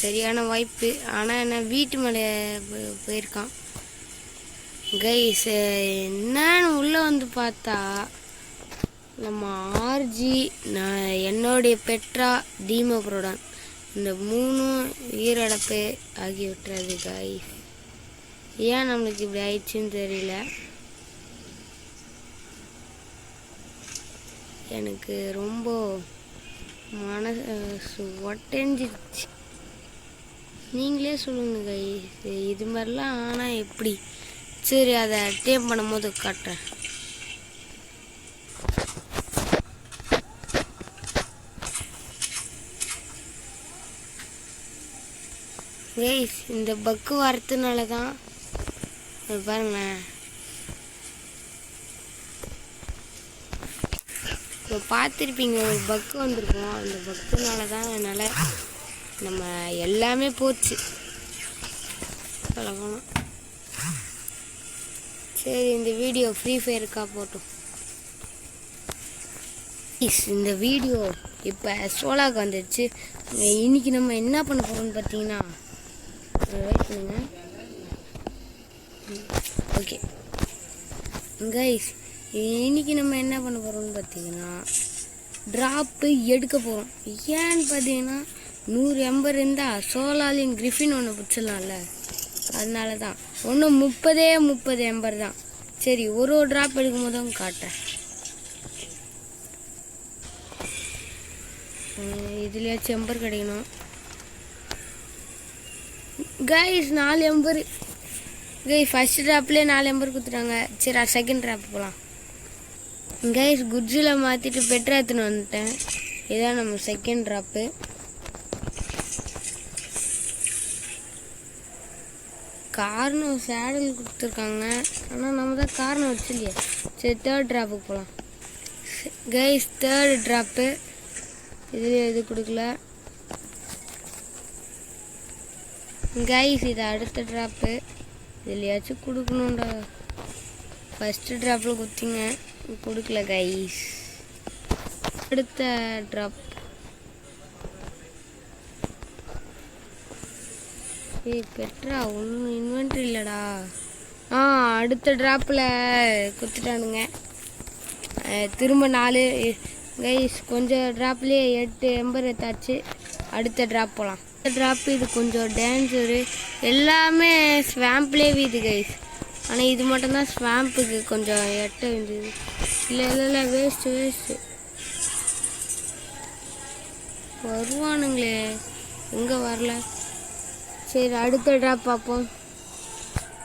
சரியான வாய்ப்பு. ஆனால் என்ன வீட்டு மேலே போயிருக்கான் கைஸ். என்னன்னு உள்ளே வந்து பார்த்தா நம்ம ஆர்ஜி, நான் என்னுடைய பெட்ரா, டீமோப்ரோடான் இந்த மூணும் உயிரிழப்பு ஆகி விட்டுறது கைஸ். ஏன் நம்மளுக்கு இப்படி ஆயிடுச்சுன்னு தெரியல. எனக்கு ரொம்ப மனசு ஒட்டஞ்சிருச்சு. நீங்களே சொல்லுங்க கைஸ், இது மாதிரிலாம் ஆனால் எப்படி? சரி, அதை டேம் பண்ணும்போது காட்டுறேன். கைஸ், இந்த பக்கு வரதுனால தான் பாருங்களேன். இப்போ பார்த்துருப்பீங்க, ஒரு பக்கு வந்திருக்கோம். அந்த பக்குனால தான் என்னால் நம்ம எல்லாமே போச்சு சொல்லப்போனால். சரி, இந்த வீடியோ ஃப்ரீ ஃபயருக்கா போட்டோம். இந்த வீடியோ இப்போ சோலாக்கு வந்துடுச்சு. இன்னைக்கு நம்ம என்ன பண்ண போகிறோம்னு பார்த்தீங்கன்னா, வெயிட் பண்ணுங்க. ஓகே கைஸ், இன்னைக்கு நம்ம என்ன பண்ண போகிறோம்னு பார்த்தீங்கன்னா ட்ராப்பு எடுக்க போகிறோம். ஏன்னு பார்த்தீங்கன்னா 100 எம்பர் இருந்தால் சோலாலையும் கிரிஃபின் ஒன்று பிடிச்சிடலாம்ல, அதனால தான். ஒன்றும் 30 எம்பர் தான். சரி, ஒரு ட்ராப் எடுக்கும் போதும் காட்டுறேன். இதுலேயாச்சும் எம்பர் கிடைக்கணும் கைஸ். 4 எம்பர் கைஸ். ஃபர்ஸ்ட் ட்ராப்லேயே 4 எம்பர் கொடுத்துட்டாங்க. சரி, செகண்ட் ட்ராப் போகலாம் கைஸ். குட்ஸில் மாற்றிட்டு பெட்ரா எடுத்துன்னு வந்துட்டேன். இதுதான் நம்ம செகண்ட் ட்ராப்பு. கார்னர் சேடல் கொடுத்துருக்காங்க, ஆனால் நம்ம தான் கார்னர் வச்சுலையே. சரி, தேர்ட் ட்ராப்புக்கு போகலாம் கைஸ். தேர்ட் ட்ராப்பு இதில் எது கொடுக்கல கைஸ். இது அடுத்த ட்ராப்பு, இதுலையாச்சும் கொடுக்கணுண்டா. ஃபஸ்ட்டு ட்ராப்பில் கொடுத்தீங்க, கொடுக்கல கைஸ். அடுத்த ட்ராப் பெட்ரா ஒன்றும் இன்வென்ட்ரி இல்லைடா. அடுத்த ட்ராப்பில் கொடுத்துட்டானுங்க. திரும்ப 4 கைஸ். கொஞ்சம் ட்ராப்லேயே 8 எம்பர் எடுத்தாச்சு. அடுத்த ட்ராப் போகலாம். ட்ராப் இது கொஞ்சம் டேஞ்சரு. எல்லாமே ஸ்வாம்ப்லேயே வீது கைஸ். ஆனால் இது மட்டும்தான் ஸ்வாம்புக்கு கொஞ்சம் எட்ட வேண்டியது. இல்லை வேஸ்ட்டு வருவானுங்களே, எங்கே வரல. சரி, அடுத்த ட்ராப் பார்ப்போம்.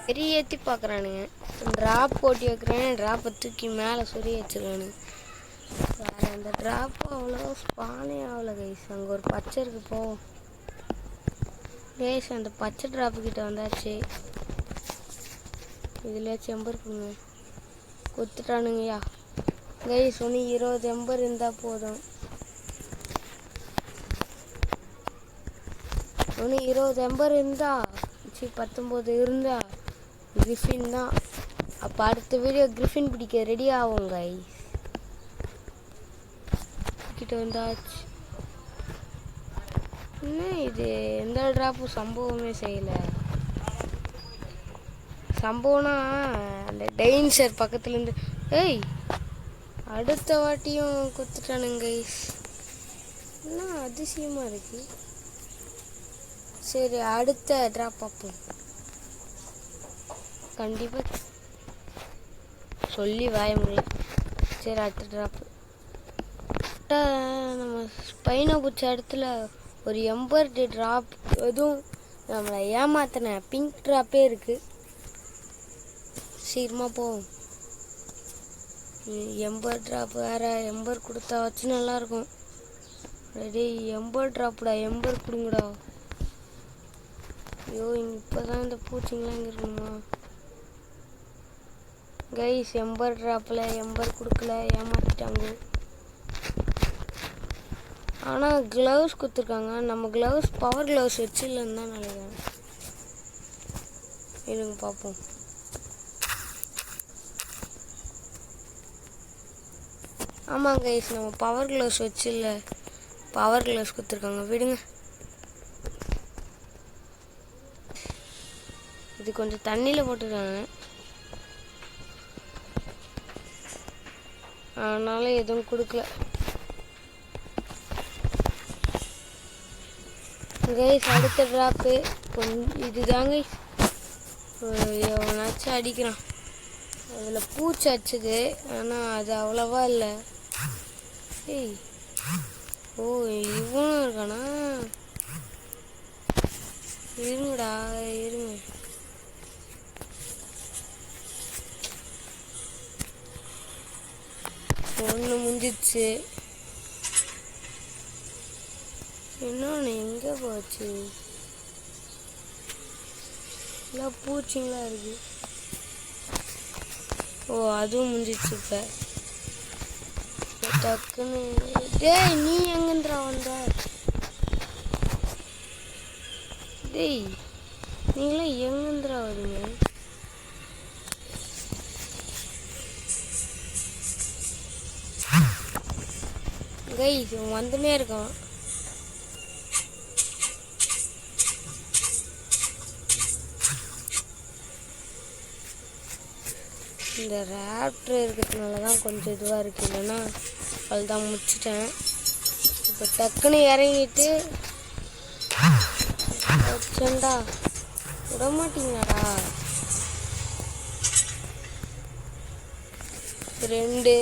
பெரிய ஏற்றி பார்க்குறானுங்க. ட்ராப் போட்டி வைக்கிறேன், ட்ராப்பை தூக்கி மேலே சொறி வச்சுருக்கானுங்க. வேறு அந்த ட்ராப் அவ்வளோ ஸ்பானே ஆகலை கைஸ். அங்கே ஒரு பச்சை இருக்கு, போவோம் கைஸ். அந்த பச்சை ட்ராப்புக்கிட்ட வந்தாச்சு. இதில் எம்பர் கொடுங்க, கொடுத்துட்டானுங்கய்யா கைஸ். ஒன்று 20 எம்பர் இருந்தால் போதும். ஒன்று 20 எம்பர் இருந்தால் 19 இருந்தால் கிரிஃபின் தான். அப்போ அடுத்த வீடியோ கிரிஃபின் பிடிக்க ரெடி ஆகும் கைஸ். கிட்ட வந்தாச்சு. இன்னும் இது எந்த ட்ராப்பும் சம்பவமே செய்யலை. சம்பவம்னா அந்த டைன்சர் பக்கத்துலேருந்து அடுத்த வாட்டியும் கொடுத்துட்டானுங்க கைஸ். என்ன அதிசயமாக இருக்கு. சரி, அடுத்த ட்ராப் பார்ப்போம். கண்டிப்பாக சொல்லி வாய முடியும். சரி, அடுத்த ட்ராப்பு நம்ம ஸ்பைனை பிடிச்ச இடத்துல ஒரு எம்பர்டு ட்ராப், எதுவும் நம்மளை ஏமாத்தின பிங்க் ட்ராப்பே இருக்குது. சீக்கிரமாக போவோம். எம்பர் ட்ராப் வேறு, எம்பர் கொடுத்தா வச்சு நல்லாயிருக்கும். ரெடி, எம்பர் ட்ராப்டா, எம்பர் கொடுங்கடா. ஐயோ, இப்போ தான் இந்த பூச்சிங்களாம் இங்கே இருக்கணுமா கைஸ். எம்பர் ட்ராப்பில் எம்பர் கொடுக்கல, ஏமாற்றிட்டாங்க. ஆனால் க்ளவுஸ் கொடுத்துருக்காங்க. நம்ம க்ளவுஸ் பவர் க்ளவுஸ் வச்சிடலன்னு தான் நினைக்கிறேன். இருங்க பார்ப்போம். ஆமாம் கைஸ், நம்ம பவர் க்ளவுஸ் வச்சில்ல, பவர் க்ளவுஸ் கொடுத்துருக்காங்க. விடுங்க இது கொஞ்சம் தண்ணியில் போட்டுருக்காங்க, அதனால எதுவும் கொடுக்கல. கைஸ் அடுத்த ட்ராப்பு இதுதாங்க. எவனாச்சும் அடிக்கிறான். அதில் பூச்சி அடிச்சது, ஆனால் அது அவ்வளவா இல்லை. ஏய், ஓ இவனும் இருக்கானா? இருங்கடா இருங்க. ஒன்று முடிஞ்சிச்சு. இன்னொன்று எங்கே போச்சு? எல்லாம் பூச்சிங்களா இருக்கு. ஓ அதுவும் முடிஞ்சிச்சு. இப்போ டக்குன்னு டேய் நீ எங்கேன்றா வந்த? டேய் நீங்களாம் எங்கேன்றா வரீங்க? கைஸ் இவன் வந்துமே இருக்கான். இந்த ராப்டர் இருக்கிறதுனால தான் கொஞ்சம் இதுவாக இருக்குது, இல்லைன்னா அதுதான் முடிச்சிட்டேன். இப்போ டக்குன்னு இறங்கிட்டு வச்சேன்டா, விட மாட்டீங்களாடா. 2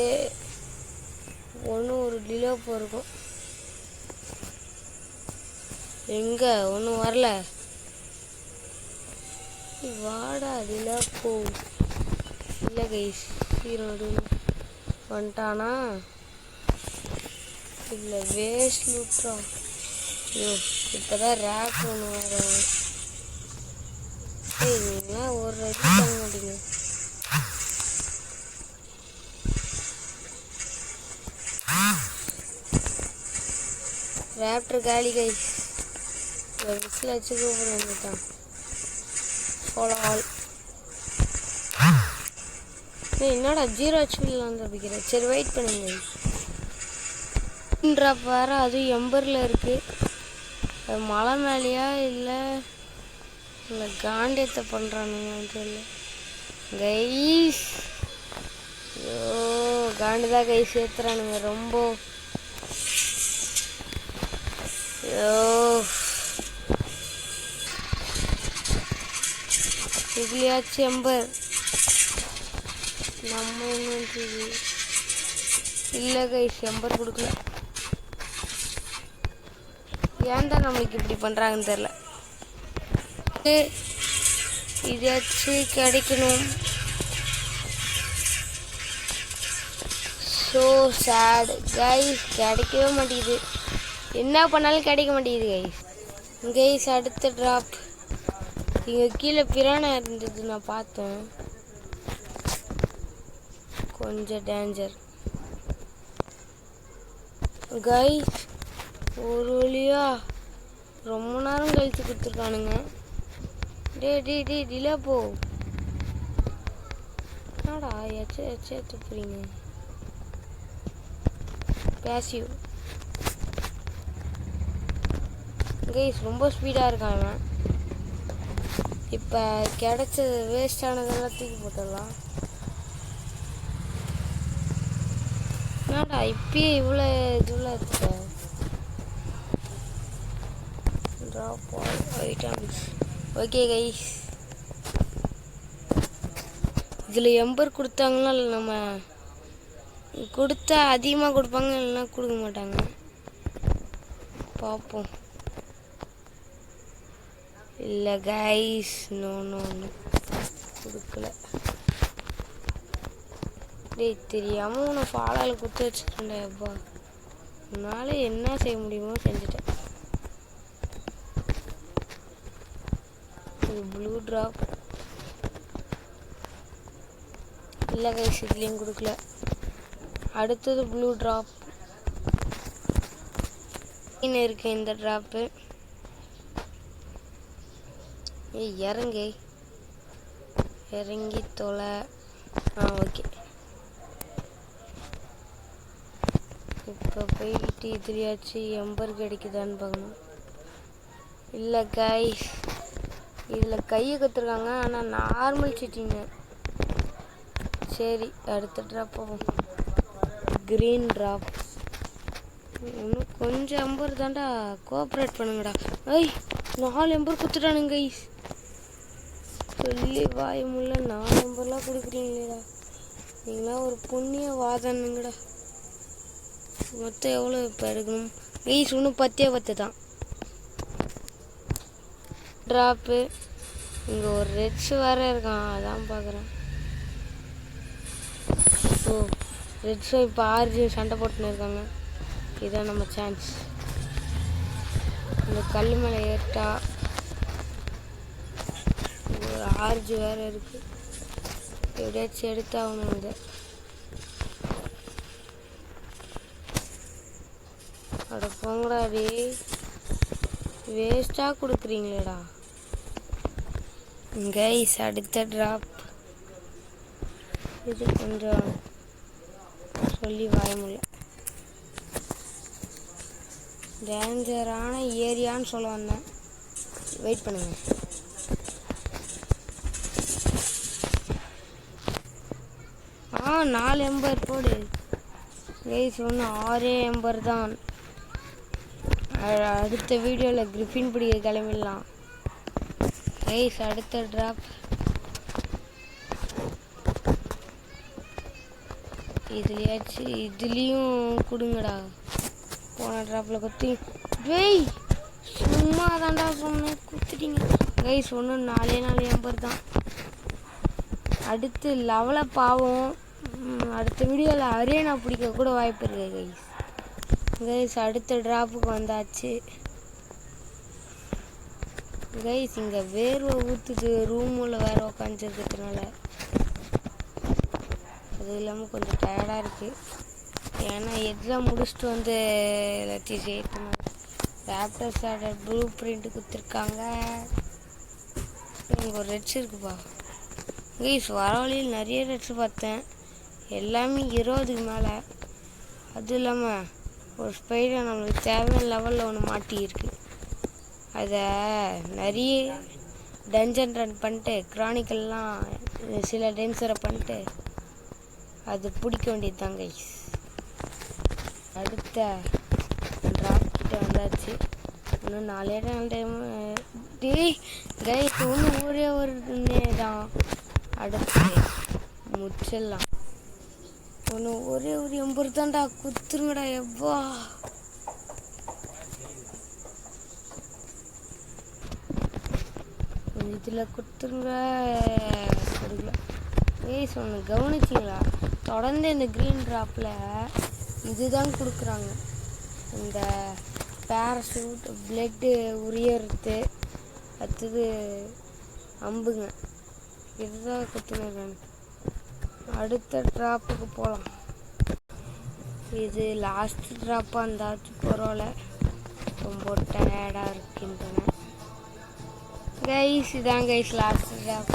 1 ஒரு டிலோப்போ இருக்கும். எங்கே ஒன்றும் வரல. வாடா டிலோப்போ. இல்லை கைஸ் ஹீரோடு வந்துட்டானா? இல்லை வேஸ்ட் லூட்ரா. ஐயோ இப்போதான் ரேக் ஒன்று வரும். ஏய் நீங்களாம் ஒரு ரெடி பண்ண மாட்டீங்க. ராப்டர் காலி கைஸ். ஒரு விசில் வச்சு கூப்பிட வந்துட்டான். Follow all. என்னடா 0 ஹெச்பிலாம் தப்பிக்கிற. சரி வெயிட் பண்ணுங்க. ட்ராப் வேறு அதுவும் எம்பரில் இருக்குது. அது மலை மேலேயா இல்லை காண்டியத்தை பண்ணுறானுங்கன்னு தெரியல கைஸ். ஐயோ காண்டி தான் கைஸ் ஏற்றுறானுங்க ரொம்ப. ஐயோ இதுலையாச்சும் எம்பர் நம்ம என்ன இல்லை கைஸ் எம்பர் கொடுக்கல. ஏன் தான் நம்மளுக்கு இப்படி பண்ணுறாங்கன்னு தெரில. இதாச்சும் கிடைக்கணும். So sad guys. கிடைக்கவே மாட்டேங்குது. என்ன பண்ணாலும் கிடைக்க மாட்டேங்குது கைஸ். கைஸ் அடுத்த ட்ராப் இங்கே கீழே பிரானா இருந்தது, நான் பார்த்தேன். கொஞ்சம் டேஞ்சர் கைஸ். ஒரு வழியா ரொம்ப நேரம் கழித்து கொடுத்துருக்கானுங்க. டே டிலே போ. என்னடா எச்ச துப்புறீங்க? பேசிவ் கைஸ் ரொம்ப ஸ்பீடாக இருக்காங்க. இப்போ கிடைச்சது வேஸ்டானதெல்லாம் தூக்கி போட்டுடலாம். என்னடா இப்பயே இவ்வளோ இதுல இருக்க. Drop all items. Okay guys இதில் எம்பர் கொடுத்தாங்கன்னா இல்லை நம்ம கொடுத்தா அதிகமாக கொடுப்பாங்க, இல்லைன்னா கொடுக்க மாட்டாங்க. பார்ப்போம். இல்லை கைஸ் நோ கொடுக்கல. டேய் தெரியாமல் உன்னை ஃபாலாவில் கொடுத்து வச்சுருக்கேன்டா. அப்பா உன்னால் என்ன செய்ய முடியுமோ செஞ்சுட்டேன். இது ப்ளூ ட்ராப் இல்லை கைஸ் இதுலேயும் கொடுக்கல. அடுத்தது ப்ளூ ட்ராப் இன்னும் இருக்கு. இந்த ட்ராப்பு இறங்கி தொலை. ஓகே இப்போ போயிட்டு இதுலையாச்சும் எம்பர் கிடைக்குதான்னு பார்க்கணும். இல்லை கைஸ் இதில் கையை கற்றுருக்காங்க, ஆனால் நார்மல் சீட்டிங்க. சரி, அடுத்த ட்ராப் போவோம். Green drop. இன்னும் கொஞ்சம் எம்பர் தாண்டா, கோஆப்ரேட் பண்ணுங்கடா. ஐய் 4 எம்பர் கொடுத்துட்டானுங்க கைஸ். சொல்லி வாய முல்ல 4 எம்பர்லாம் கொடுக்குறீங்களேடா, நீங்களாம் ஒரு புண்ணிய வாதனுங்கடா. மொத்தம் எவ்வளோ இப்போ எடுக்கணும் கைஸ்? இன்னும் 10 தான் ட்ராப்பு. இங்கே ஒரு ரெட்ஸ் வேறு இருக்கான், அதான் பார்க்குறேன். ஓ, ரெட்ஸும் இப்போ ஆர்ஜி சண்டை போட்டுன்னு இருக்காங்க. இதுதான் நம்ம சான்ஸ். இந்த கல் மேலே ஏற்றா ஒரு ஆர்ஜி வேறு இருக்குது, எப்படியாச்சும் எடுத்தாகணும். இதை அட போங்கடா, டே வேஸ்ட்டாக கொடுக்குறீங்களேடா. கைஸ் அடுத்த ட்ராப். இது கொஞ்சம் சொல்லி வாய முடியல, டேஞ்சரான ஏரியான்னு சொல்ல வந்தேன். வெயிட் பண்ணுங்க. ஆ 4 எம்பர் போடு கைஸ். ஒன்று 6 எம்பர் தான். அடுத்த வீடியோவில் கிரிஃபின் பிடிக்க கிளம்பிடலாம் கைஸ். அடுத்த ட்ராப். இதுலேயும் கொடுங்கடா. போன ட்ராப்பில் குத்தி வெய், சும்மா தாண்டா சொன்னேன், குத்திட்டீங்க கைஸ். ஒன்று 4 எம்பர் தான். அடுத்து லெவலை பாவம். அடுத்த வீடியோவில் அரேனா பிடிக்க கூட வாய்ப்பு இருக்கு கைஸ். கைஸ் அடுத்த ட்ராப்புக்கு வந்தாச்சு கைஸ். இங்கே வேர்வை ஊற்றுது, ரூமில் வேறு உக்காந்துருக்கிறதுனால. அது இல்லாமல் கொஞ்சம் டயர்டாக இருக்குது, ஏன்னா எக்ஸாம் முடிச்சுட்டு வந்து எல்லாத்தையும் சேர்க்கணும். ரேப்டர்ஸ் ஆர்டர் ப்ளூ பிரிண்ட் கொடுத்துருக்காங்க. இங்கே ஒரு ரெட்ஸ் இருக்குப்பா கைஸ். வர வழியில் நிறைய ரெட்ஸ் பார்த்தேன், எல்லாமே 20க்கு மேலே. அது இல்லாமல் ஒரு ஸ்பைடர் நம்மளுக்கு தேவையான லெவலில் ஒன்று மாட்டியிருக்கு. அதை நிறைய டஞ்சன் ரன் பண்ணிட்டு க்ரானிக்கல்லாம் சில டென்சரை பண்ணிட்டு அது பிடிக்க வேண்டியது தான் கைஸ். அடுத்த ட்ராப் கிட்ட வந்தாச்சு. இன்னும் 4 டைம் டேய் கைஸ். ஒன்று ஒரே ஒரு தான். அடுத்து முச்சிடலாம். ஒன்று ஒரே ஒரு எம்பர் தான்டா, குத்துருங்கடா. எவ்வா இதில் கொடுத்துருங்க. கொடுக்கல கைஸ். ஒன்று கவனிச்சிங்களா, தொடர்ந்து இந்த க்ரீன் ட்ராப்பில் இதுதான் கொடுக்குறாங்க. இந்த பேராசூட், பிளட்டு உரியறது, அடுத்தது அம்புங்க, இதுதான் கொடுத்துருக்காங்க. அடுத்த ட்ராப்புக்கு போகலாம். இது லாஸ்ட் ட்ராப்பாக இருந்தாச்சும் பரவாயில்ல, ரொம்ப டயர்டாக இருக்கின்றன கைஸ். இதான் கைஸ் லாஸ்ட் ட்ராப்.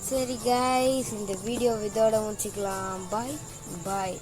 சரி கைஸ், இந்த வீடியோ இதோட முடிச்சுக்கலாம். பாய் பாய்.